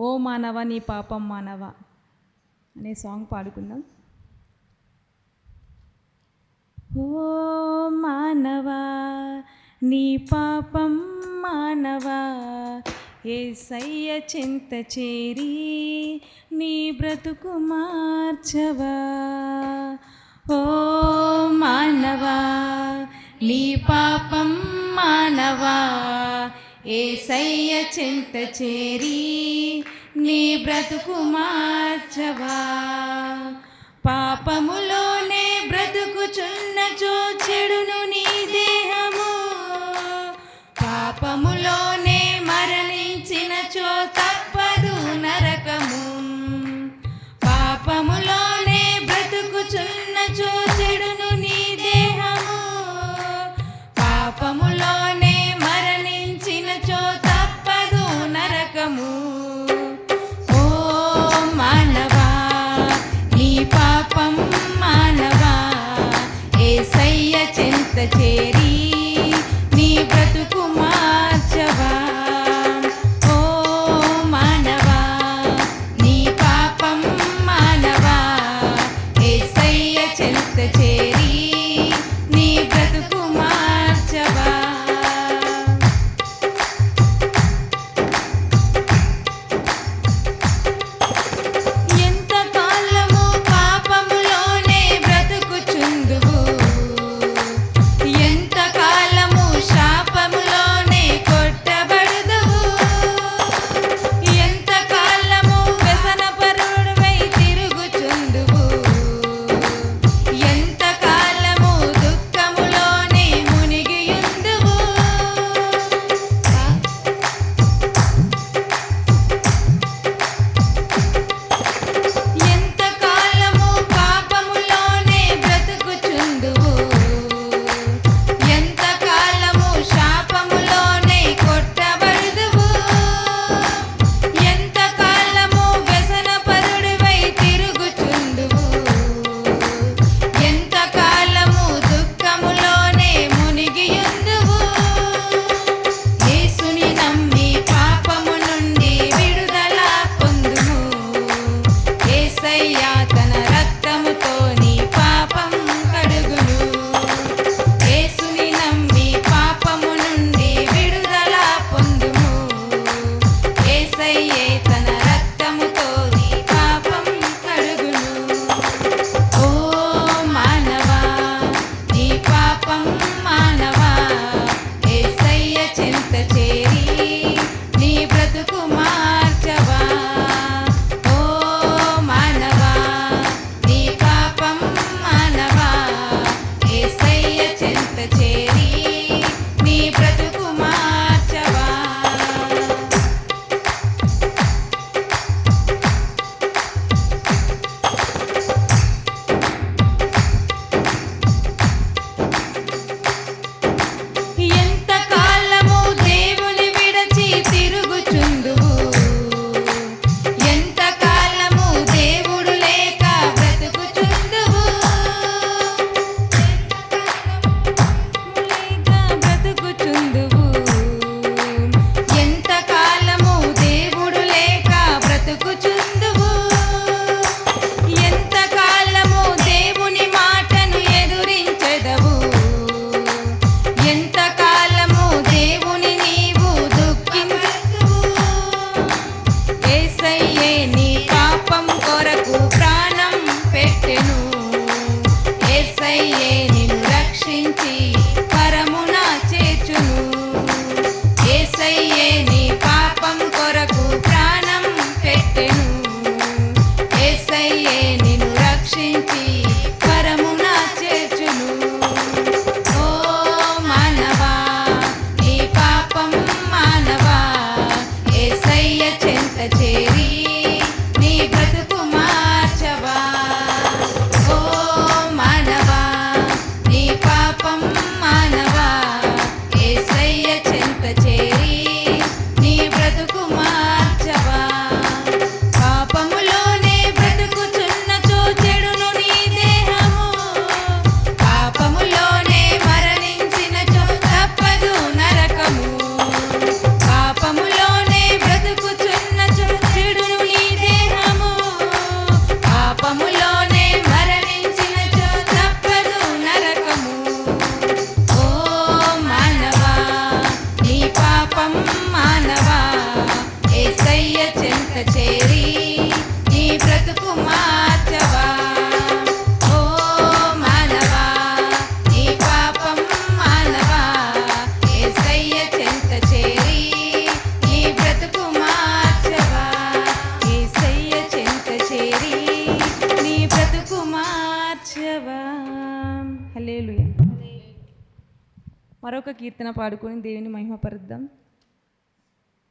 ఓ మానవ నీ పాపం మానవ అనే సాంగ్ పాడుకుందాం. ఓ మానవా నీ పాపం మానవా, యేసయ్య చెంత చేరి నీ బ్రతుకు మార్చవా. ఓ మానవా నీ పాపం మానవా, యేసయ్య చెంత చేరి నీ బ్రతుకు మార్చవా. పాపములోనే బ్రతుకుచున్నచో చెడును నీ దేహము, పాపములోనే మరణించినచో తప్పదు నరకము. పాపములోనే బ్రతుకుచున్నచో చెడును నీ దేహము, పాపములోనే మరణించినచో తప్పదు నరకము. ఓ మానవా నీ పాపం మానవా, యేసయ్య చెంత చేరి నీ బ్రతుకు మార్చవా. ఓ మానవా నీ పాపం మానవా, యేసయ్య చెంత చేరి నీ బ్రతుకు మార్చవా. ఎంతకాలము పాపములోనే బ్రతుకుచుందువు, ఎంతకాలము శాపములోనే కొట్టబడుదువు, ఎంతకాలము వ్యసనపరుడవై తిరుగుచుందువు, ఎంతకాలము దుఃఖములోనే మునిగియుందువు. ఎంతకాలము పాపములోనే బ్రతుకుచుందువు, ఎంతకాలము శాపములోనే కొట్టబడుదువు, ఎంతకాలము వ్యసనపరుడివై తిరుగుచుందువు, ఎంతకాలము దుఃఖములోనే మునిగియుందువు. యేసుని నమ్మి పాపము నుండి విడుదల పొందుము, యేసయ్య తన రక్తముతో నీ పాపం కడుగును. యేసుని నమ్మి పాపము నుండి విడుదల పొందుము, యేసయ్యే తన రక్తముతో నీ పాపం కడుగును. ఓ మానవా నీ పాపం మానవా, యేసయ్య చెంత చేరి నీ బ్రతుకు మార్చవా. ఓ మానవా నీ పాపం మానవా, యేసయ్య చెంత చేరి నీ బ్రతుకు మార్చవా. ఎంతకాలము దేవుని విడచి తిరుగుచుందువు, ఎంతకాలము దేవుడు లేక బ్రతుకుచుందువు, బ్రతుకుచుందువు, ఎంతకాలము దేవుడు లేక బ్రతుకుచుందువు, ఎంతకాలము దేవుని మాటను ఎదురించెదవు, ఎంతకాలము దేవుని నీవు దుఃఖించుదువు. యేసయ్యే నీ పాపం కొరకు ప్రాణం పెట్టెను, యేసయ్యే నిన్ను రక్షించి పరమున చేర్చును. యేసయ్యే నీ పాపం కొరకు ప్రాణం పెట్టెను, చేరి నీ బ్రతుకు మార్చవా. ఓ మానవా, నీ పాపం మానవా, యేసయ్య చెంత చేరి నీ బ్రతుకు మార్చవా. యేసయ్య చెంత చేరి నీ బ్రతుకు మార్చవా. హల్లెలూయా. మరొక కీర్తన పాడుకొని దేవుని మహిమపరుద్దాం.